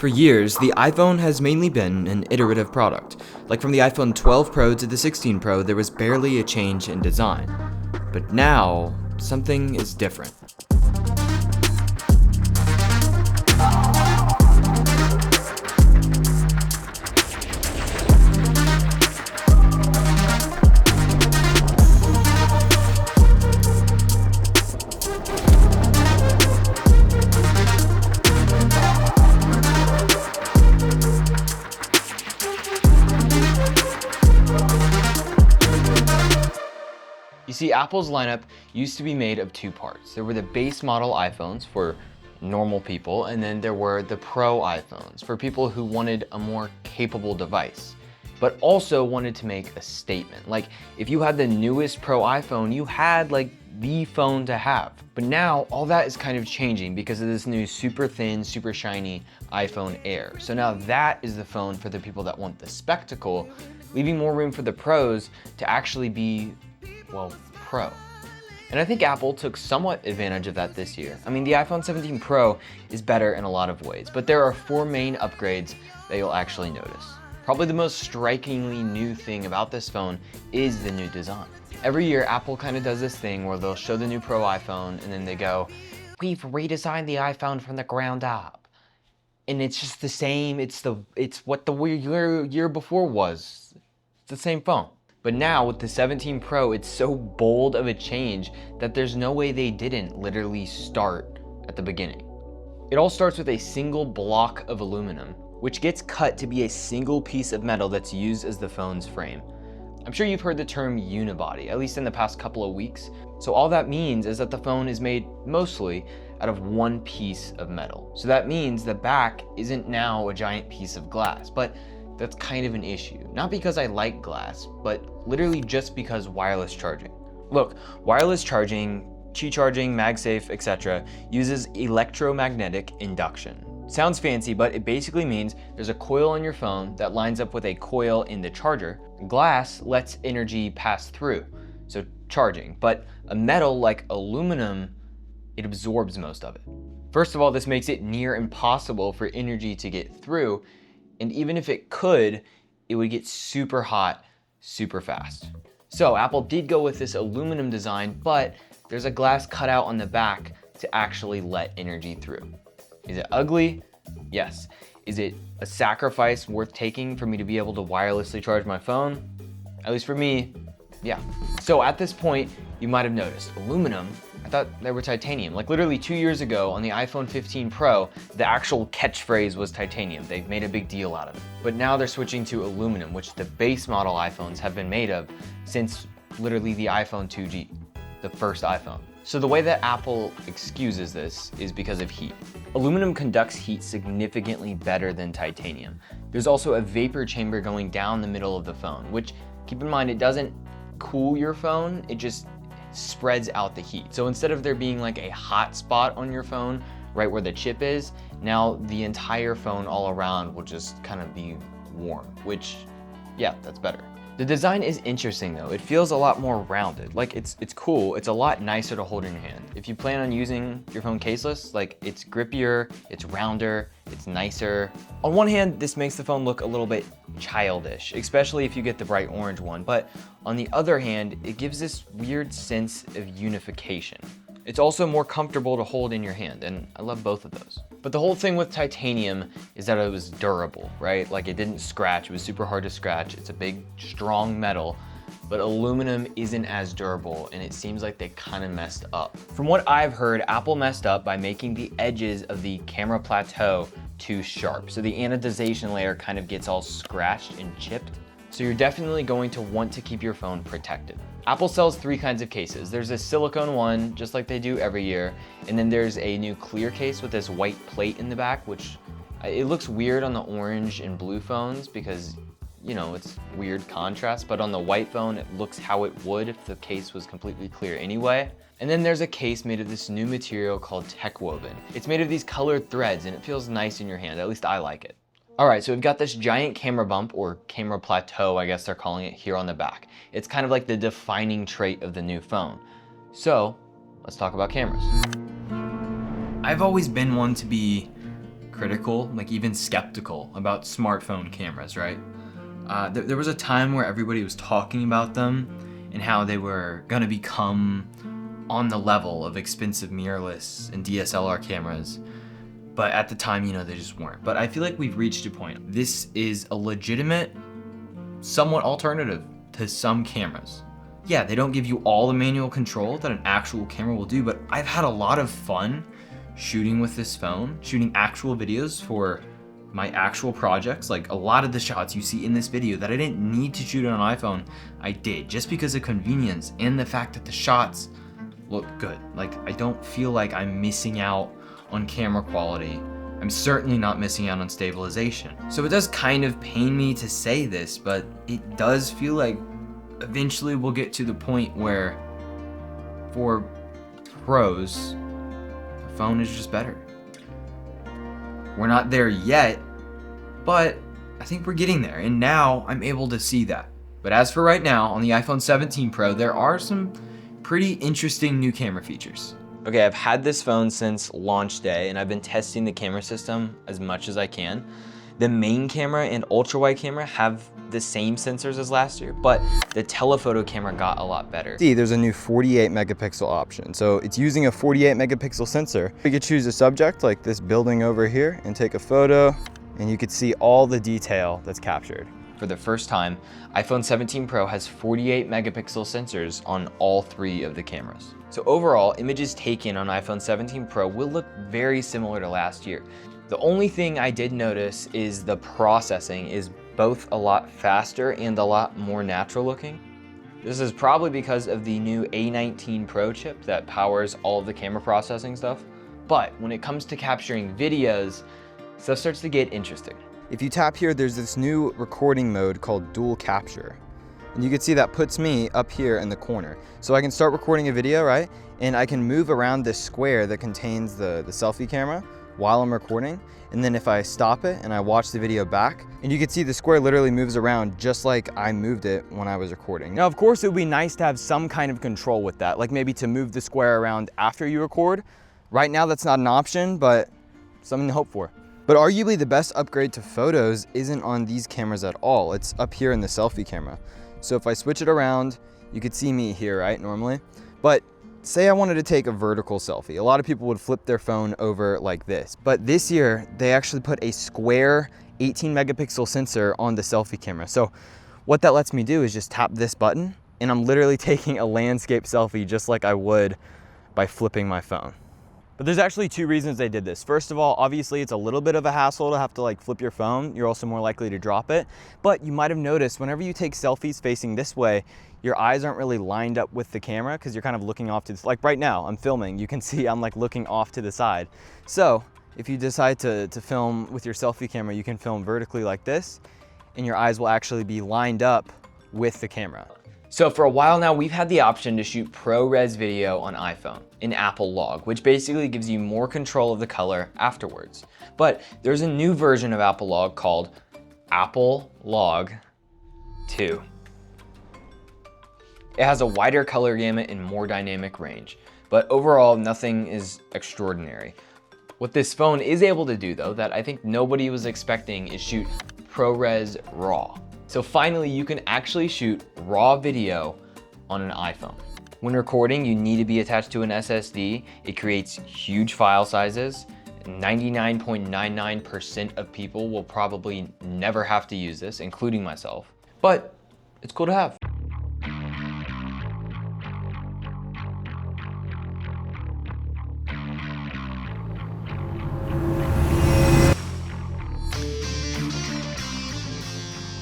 For years, the iPhone has mainly been an iterative product. Like from the iPhone 12 Pro to the 16 Pro, there was barely a change in design. But now, something is different. You see, Apple's lineup used to be made of two parts. There were the base model iPhones for normal people, and then there were the Pro iPhones for people who wanted a more capable device, but also wanted to make a statement. Like, if you had the newest Pro iPhone, you had like the phone to have. But now all that is kind of changing because of this new super thin, super shiny iPhone Air. So now that is the phone for the people that want the spectacle, leaving more room for the pros to actually be, well, Pro. And I think Apple took somewhat advantage of that this year. I mean, the iPhone 17 Pro is better in a lot of ways, but there are 4 main upgrades that you'll actually notice. Probably the most strikingly new thing about this phone is the new design. Every year, Apple kind of does this thing where they'll show the new Pro iPhone and then they go, "We've redesigned the iPhone from the ground up." And it's just the same, it's what the year before was. It's the same phone. But now with the 17 Pro, it's so bold of a change that there's no way they didn't literally start at the beginning. It all starts with a single block of aluminum, which gets cut to be a single piece of metal that's used as the phone's frame. I'm sure you've heard the term unibody, at least in the past couple of weeks. So all that means is that the phone is made mostly out of one piece of metal. So that means the back isn't now a giant piece of glass, but that's kind of an issue. Not because I like glass, but literally just because wireless charging. Look, wireless charging, Qi charging, MagSafe, etc. uses electromagnetic induction. Sounds fancy, but it basically means there's a coil on your phone that lines up with a coil in the charger. Glass lets energy pass through, so charging. But a metal like aluminum, it absorbs most of it. First of all, this makes it near impossible for energy to get through. And even if it could, it would get super hot, super fast. So Apple did go with this aluminum design, but there's a glass cutout on the back to actually let energy through. Is it ugly? Yes. Is it a sacrifice worth taking for me to be able to wirelessly charge my phone? At least for me, yeah. So at this point, you might have noticed, aluminum, I thought they were titanium. Like literally 2 years ago on the iPhone 15 Pro, the actual catchphrase was titanium. They've made a big deal out of it. But now they're switching to aluminum, which the base model iPhones have been made of since literally the iPhone 2G, the first iPhone. So the way that Apple excuses this is because of heat. Aluminum conducts heat significantly better than titanium. There's also a vapor chamber going down the middle of the phone, which, keep in mind, it doesn't cool your phone, it just spreads out the heat. So instead of there being like a hot spot on your phone right where the chip is, now the entire phone all around will just kind of be warm, which, yeah, that's better. The design is interesting though. It feels a lot more rounded. Like it's cool. It's a lot nicer to hold in your hand. If you plan on using your phone caseless, like it's grippier, it's rounder, it's nicer. On one hand, this makes the phone look a little bit childish, especially if you get the bright orange one. But on the other hand, it gives this weird sense of unification. It's also more comfortable to hold in your hand, and I love both of those. But the whole thing with titanium is that it was durable, right? Like it didn't scratch, it was super hard to scratch. It's a big, strong metal, but aluminum isn't as durable, and it seems like they kind of messed up. From what I've heard, Apple messed up by making the edges of the camera plateau too sharp. So the anodization layer kind of gets all scratched and chipped. So you're definitely going to want to keep your phone protected. Apple sells 3 kinds of cases. There's a silicone one, just like they do every year. And then there's a new clear case with this white plate in the back, which it looks weird on the orange and blue phones because, you know, it's weird contrast. But on the white phone, it looks how it would if the case was completely clear anyway. And then there's a case made of this new material called tech woven. It's made of these colored threads and it feels nice in your hand. At least I like it. All right, so we've got this giant camera bump, or camera plateau, I guess they're calling it, here on the back. It's kind of like the defining trait of the new phone. So let's talk about cameras. I've always been one to be critical, like even skeptical about smartphone cameras, right? There was a time where everybody was talking about them and how they were gonna become on the level of expensive mirrorless and DSLR cameras. But at the time, they just weren't. But I feel like we've reached a point. This is a legitimate, somewhat alternative to some cameras. Yeah, they don't give you all the manual control that an actual camera will do, but I've had a lot of fun shooting with this phone, shooting actual videos for my actual projects. Like a lot of the shots you see in this video that I didn't need to shoot on an iPhone, I did just because of convenience and the fact that the shots look good. Like I don't feel like I'm missing out on camera quality. I'm certainly not missing out on stabilization. So it does kind of pain me to say this, but it does feel like eventually we'll get to the point where for pros, the phone is just better. We're not there yet, but I think we're getting there, and now I'm able to see that. But as for right now, on the iPhone 17 Pro, there are some pretty interesting new camera features. Okay, I've had this phone since launch day, and I've been testing the camera system as much as I can. The main camera and ultra wide camera have the same sensors as last year, but the telephoto camera got a lot better. See, there's a new 48 megapixel option. So it's using a 48 megapixel sensor. You could choose a subject like this building over here and take a photo, and you could see all the detail that's captured. For the first time, iPhone 17 Pro has 48 megapixel sensors on all 3 of the cameras. So overall, images taken on iPhone 17 Pro will look very similar to last year. The only thing I did notice is the processing is both a lot faster and a lot more natural looking. This is probably because of the new A19 Pro chip that powers all of the camera processing stuff. But when it comes to capturing videos, stuff starts to get interesting. If you tap here, there's this new recording mode called dual capture. And you can see that puts me up here in the corner. So I can start recording a video, right? And I can move around this square that contains the selfie camera while I'm recording. And then if I stop it and I watch the video back, and you can see the square literally moves around just like I moved it when I was recording. Now, of course, it would be nice to have some kind of control with that, like maybe to move the square around after you record. Right now, that's not an option, but something to hope for. But arguably the best upgrade to photos isn't on these cameras at all. It's up here in the selfie camera. So if I switch it around, you could see me here, right, normally. But say I wanted to take a vertical selfie. A lot of people would flip their phone over like this. But this year, they actually put a square 18 megapixel sensor on the selfie camera. So what that lets me do is just tap this button, and I'm literally taking a landscape selfie just like I would by flipping my phone. But there's actually 2 reasons they did this. First of all, obviously it's a little bit of a hassle to have to like flip your phone. You're also more likely to drop it. But you might have noticed whenever you take selfies facing this way, your eyes aren't really lined up with the camera because you're kind of looking off to this. Like right now, I'm filming. You can see I'm like looking off to the side. So if you decide to film with your selfie camera, you can film vertically like this, and your eyes will actually be lined up with the camera. So for a while now, we've had the option to shoot ProRes video on iPhone in Apple Log, which basically gives you more control of the color afterwards. But there's a new version of Apple Log called Apple Log 2. It has a wider color gamut and more dynamic range, but overall, nothing is extraordinary. What this phone is able to do though, that I think nobody was expecting, is shoot ProRes RAW. So finally, you can actually shoot RAW video on an iPhone. When recording, you need to be attached to an SSD. It creates huge file sizes. 99.99% of people will probably never have to use this, including myself. But it's cool to have.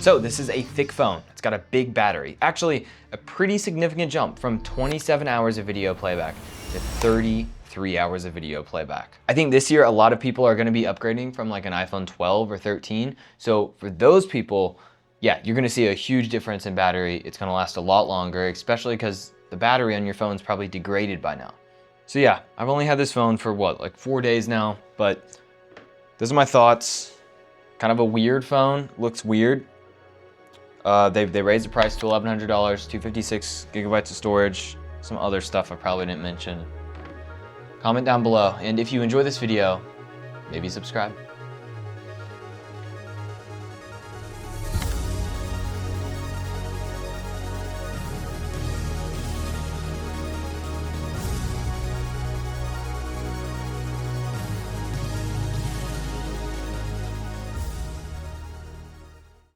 So this is a thick phone. It's got a big battery. Actually, a pretty significant jump from 27 hours of video playback to 33 hours of video playback. I think this year a lot of people are gonna be upgrading from like an iPhone 12 or 13. So for those people, yeah, you're gonna see a huge difference in battery. It's gonna last a lot longer, especially because the battery on your phone is probably degraded by now. So yeah, I've only had this phone for what, like 4 days now, but those are my thoughts. Kind of a weird phone, looks weird. They raised the price to $1,100, 256 gigabytes of storage, some other stuff I probably didn't mention. Comment down below, and if you enjoy this video, maybe subscribe.